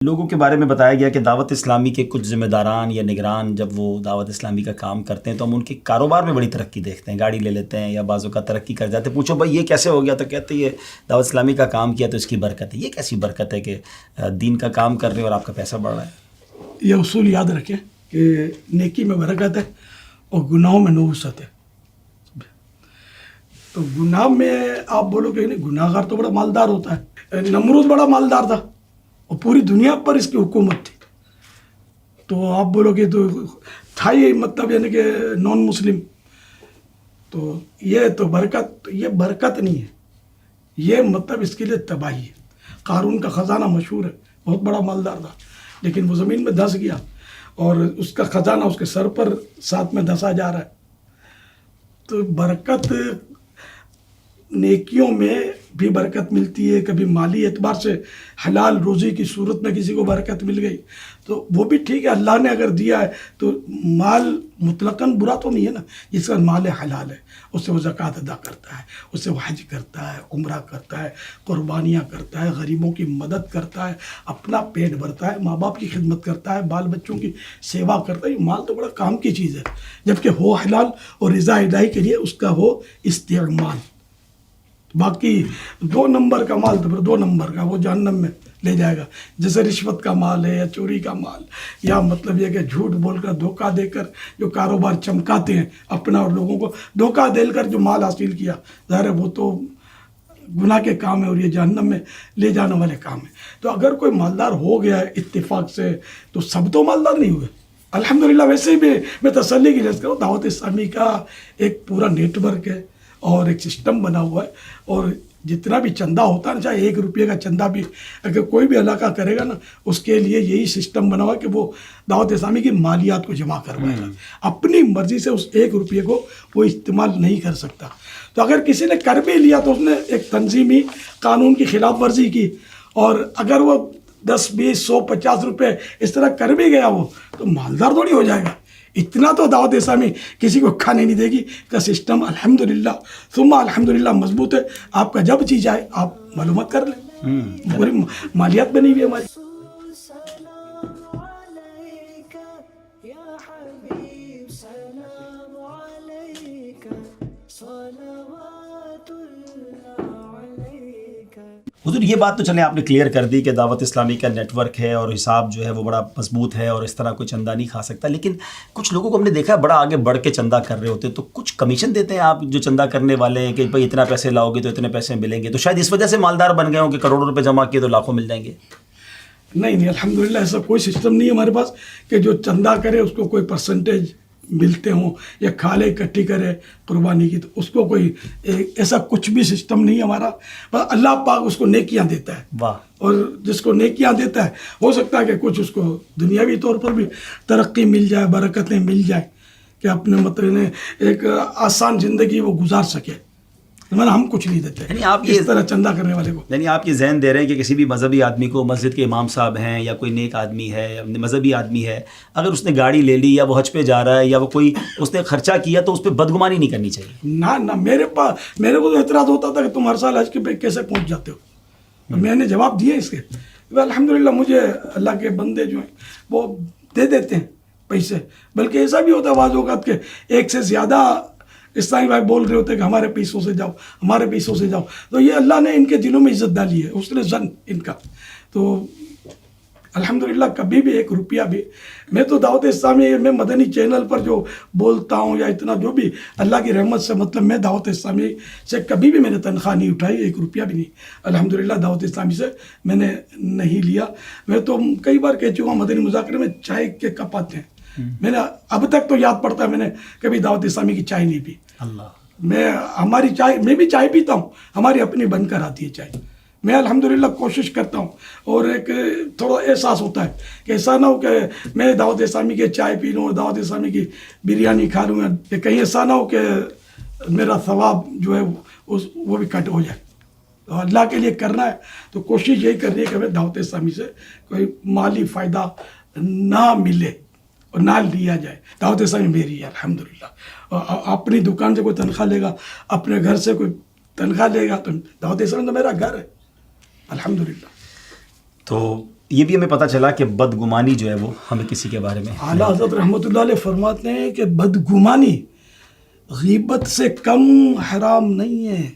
لوگوں کے بارے میں بتایا گیا کہ دعوت اسلامی کے کچھ ذمہ داران یا نگران جب وہ دعوت اسلامی کا کام کرتے ہیں تو ہم ان کے کاروبار میں بڑی ترقی دیکھتے ہیں، گاڑی لے لیتے ہیں یا بعضوں کا ترقی کر جاتے ہیں۔ پوچھو بھائی یہ کیسے ہو گیا تو کہتے ہیں یہ دعوت اسلامی کا کام کیا تو اس کی برکت ہے۔ یہ کیسی برکت ہے کہ دین کا کام کر رہے ہیں اور آپ کا پیسہ بڑھ رہا ہے؟ یہ اصول یاد رکھیں کہ نیکی میں برکت ہے اور گناہوں میں نحوست ہے۔ تو گناہ میں آپ بولو کہ گناہ گار تو بڑا مالدار ہوتا ہے، نمرود بڑا مالدار تھا اور پوری دنیا پر اس کی حکومت تھی، تو آپ بولو کہ تو تھا ہی مطلب یعنی کہ نان مسلم، تو یہ تو برکت، یہ برکت نہیں ہے، یہ مطلب اس کے لیے تباہی ہے۔ قارون کا خزانہ مشہور ہے، بہت بڑا مالدار تھا لیکن وہ زمین میں دھس گیا اور اس کا خزانہ اس کے سر پر ساتھ میں دھسا جا رہا ہے۔ تو برکت نیکیوں میں بھی برکت ملتی ہے، کبھی مالی اعتبار سے حلال روزی کی صورت میں کسی کو برکت مل گئی تو وہ بھی ٹھیک ہے، اللہ نے اگر دیا ہے تو مال مطلقاً برا تو نہیں ہے نا۔ جس کا مال حلال ہے اس سے وہ زکوٰۃ ادا کرتا ہے، اس سے وہ حج کرتا ہے، عمرہ کرتا ہے، قربانیاں کرتا ہے، غریبوں کی مدد کرتا ہے، اپنا پیٹ بھرتا ہے، ماں باپ کی خدمت کرتا ہے، بال بچوں کی سیوا کرتا ہے۔ یہ مال تو بڑا کام کی چیز ہے، جبکہ ہو حلال اور رضا الہی کے لیے اس کا ہو استعمال۔ باقی 2 نمبر کا مال تو پھر 2 نمبر کا وہ جہنم میں لے جائے گا، جیسے رشوت کا مال ہے یا چوری کا مال، یا مطلب یہ کہ جھوٹ بول کر دھوکہ دے کر جو کاروبار چمکاتے ہیں اپنا اور لوگوں کو دھوکہ دے کر جو مال حاصل کیا، ظاہر ہے وہ تو گناہ کے کام ہے اور یہ جہنم میں لے جانے والے کام ہیں۔ تو اگر کوئی مالدار ہو گیا ہے اتفاق سے تو سب تو مالدار نہیں ہوئے الحمدللہ۔ ویسے بھی میں تسلی کی لیے کروں، دعوت اسلامی کا ایک پورا نیٹ ورک ہے اور ایک سسٹم بنا ہوا ہے، اور جتنا بھی چندہ ہوتا ہے نا، چاہے 1 روپے کا چندہ بھی اگر کوئی بھی علاقہ کرے گا نا، اس کے لیے یہی سسٹم بنا ہوا ہے کہ وہ دعوت اسلامی کی مالیات کو جمع کروائے گا۔ اپنی مرضی سے اس 1 روپے کو وہ استعمال نہیں کر سکتا۔ تو اگر کسی نے کر بھی لیا تو اس نے ایک تنظیمی قانون کی خلاف ورزی کی، اور اگر وہ 10 20 100 50 روپے اس طرح کر بھی گیا وہ تو مالدار تھوڑی ہو جائے گا۔ اتنا تو دعوت اسلامی کسی کو کھانے نہیں دے گی کا سسٹم الحمدللہ ثم الحمدللہ مضبوط ہے۔ آپ کا جب چیز آئے آپ معلومات کر لیں، پوری مالیات بنی ہوئی ہے ہماری۔ حضور یہ بات تو چلیں آپ نے کلیئر کر دی کہ دعوت اسلامی کا نیٹ ورک ہے اور حساب جو ہے وہ بڑا مضبوط ہے اور اس طرح کوئی چندہ نہیں کھا سکتا، لیکن کچھ لوگوں کو ہم نے دیکھا ہے بڑا آگے بڑھ کے چندہ کر رہے ہوتے ہیں، تو کچھ کمیشن دیتے ہیں آپ جو چندہ کرنے والے ہیں کہ بھائی اتنا پیسے لاؤ گے تو اتنے پیسے ملیں گے، تو شاید اس وجہ سے مالدار بن گئے ہوں کہ کروڑوں روپے جمع کیے تو لاکھوں مل جائیں گے؟ نہیں الحمدللہ ایسا کوئی سسٹم نہیں ہے ہمارے پاس کہ جو چندہ کرے اس کو کوئی پرسنٹیج ملتے ہوں یا کھالے اکٹھی کرے قربانی کی، تو اس کو کوئی ایسا کچھ بھی سسٹم نہیں ہے ہمارا۔ بس اللہ پاک اس کو نیکیاں دیتا ہے، واہ، اور جس کو نیکیاں دیتا ہے ہو سکتا ہے کہ کچھ اس کو دنیاوی طور پر بھی ترقی مل جائے، برکتیں مل جائیں کہ اپنے مطلب ایک آسان زندگی وہ گزار سکے، مگر ہم کچھ نہیں دیتے یعنی آپ اس طرح چندہ کرنے والے کو۔ یعنی آپ یہ ذہن دے رہے ہیں کہ کسی بھی مذہبی آدمی کو، مسجد کے امام صاحب ہیں یا کوئی نیک آدمی ہے یا مذہبی آدمی ہے، اگر اس نے گاڑی لے لی یا وہ حج پہ جا رہا ہے یا وہ کوئی اس نے خرچہ کیا تو اس پہ بدگمانی نہیں کرنی چاہیے؟ نہ میرے کو تو اعتراض ہوتا تھا کہ تم ہر سال حج کے پہ کیسے پہنچ جاتے ہو۔ میں نے جواب دیا اس کے، الحمدللہ مجھے اللہ کے بندے جو ہیں وہ دے دیتے ہیں پیسے، بلکہ ایسا بھی ہوتا ہے بعض اوقات کہ ایک سے زیادہ اسلامی بھائی بول رہے ہوتے ہیں کہ ہمارے پیسوں سے جاؤ، ہمارے پیسوں سے جاؤ، تو یہ اللہ نے ان کے دلوں میں عزت ڈالی ہے، اس نے زن ان کا۔ تو الحمدللہ کبھی بھی 1 روپیہ بھی میں تو دعوت اسلامی میں مدنی چینل پر جو بولتا ہوں یا اتنا جو بھی اللہ کی رحمت سے مطلب میں دعوت اسلامی سے کبھی بھی میں نے تنخواہ نہیں اٹھائی، 1 روپیہ بھی نہیں الحمدللہ دعوت اسلامی سے میں نے نہیں لیا۔ میں تو کئی بار کہہ چکا ہوں مدنی مذاکرے میں چائے کے کپ آتے ہیں، میں نے اب تک تو یاد پڑتا ہے میں نے کبھی دعوت اسلامی کی چائے نہیں پی۔ اللہ، ہماری چائے میں بھی چائے پیتا ہوں، ہماری اپنی بن کر آتی ہے چائے۔ میں الحمدللہ کوشش کرتا ہوں، اور ایک تھوڑا احساس ہوتا ہے کہ ایسا نہ ہو کہ میں دعوت اسلامی کی چائے پی لوں اور دعوت اسلامی کی بریانی کھا لوں، کہ کہیں ایسا نہ ہو کہ میرا ثواب جو ہے وہ بھی کٹ ہو جائے۔ تو اللہ کے لیے کرنا ہے تو کوشش یہی کرنی ہے کہ ہمیں دعوت اسلامی سے کوئی مالی فائدہ نہ ملے اور نہ لیا جائے۔ دعوت اسلامی میری ہے الحمدللہ، اور اپنی دکان سے کوئی تنخواہ لے گا، اپنے گھر سے کوئی تنخواہ لے گا، تو دعوت اسلامی تو میرا گھر ہے الحمدللہ۔ تو یہ بھی ہمیں پتہ چلا کہ بدگمانی جو ہے وہ ہمیں کسی کے بارے میں اعلیٰ حضرت رحمۃ اللہ علیہ فرماتے ہیں کہ بدگمانی غیبت سے کم حرام نہیں ہے.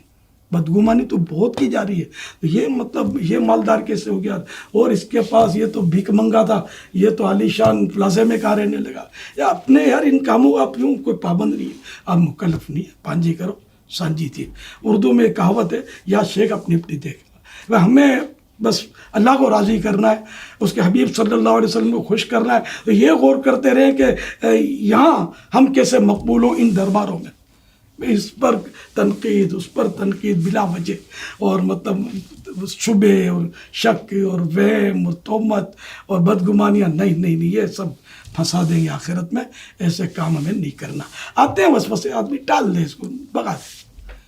بدگمانی تو بہت کی جا رہی ہے. تو یہ مطلب یہ مالدار کیسے ہو گیا اور اس کے پاس یہ تو بھیک منگا تھا, یہ تو عالی شان پلازے میں کہاں رہنے لگا. یا اپنے یار ان کاموں آپ کیوں کوئی پابند نہیں ہے, آپ مکلف نہیں ہے, پانجی کرو سانجی تھی. اردو میں ایک کہاوت ہے, یا شیخ اپنی اپنی دیکھ. ہمیں بس اللہ کو راضی کرنا ہے, اس کے حبیب صلی اللہ علیہ وسلم کو خوش کرنا ہے. تو یہ غور کرتے رہیں کہ یہاں ہم کیسے مقبول ہوں ان درباروں میں. اس پر تنقید, اس پر تنقید بلا وجہ, اور مطلب شبہ اور شک اور وہم اور تہمت اور بدگمانیاں, نہیں, یہ سب پھنسا دیں گے آخرت میں. ایسے کام ہمیں نہیں کرنا. آتے ہیں وسوسے, آدمی ٹال دے اس کو, بگا دے.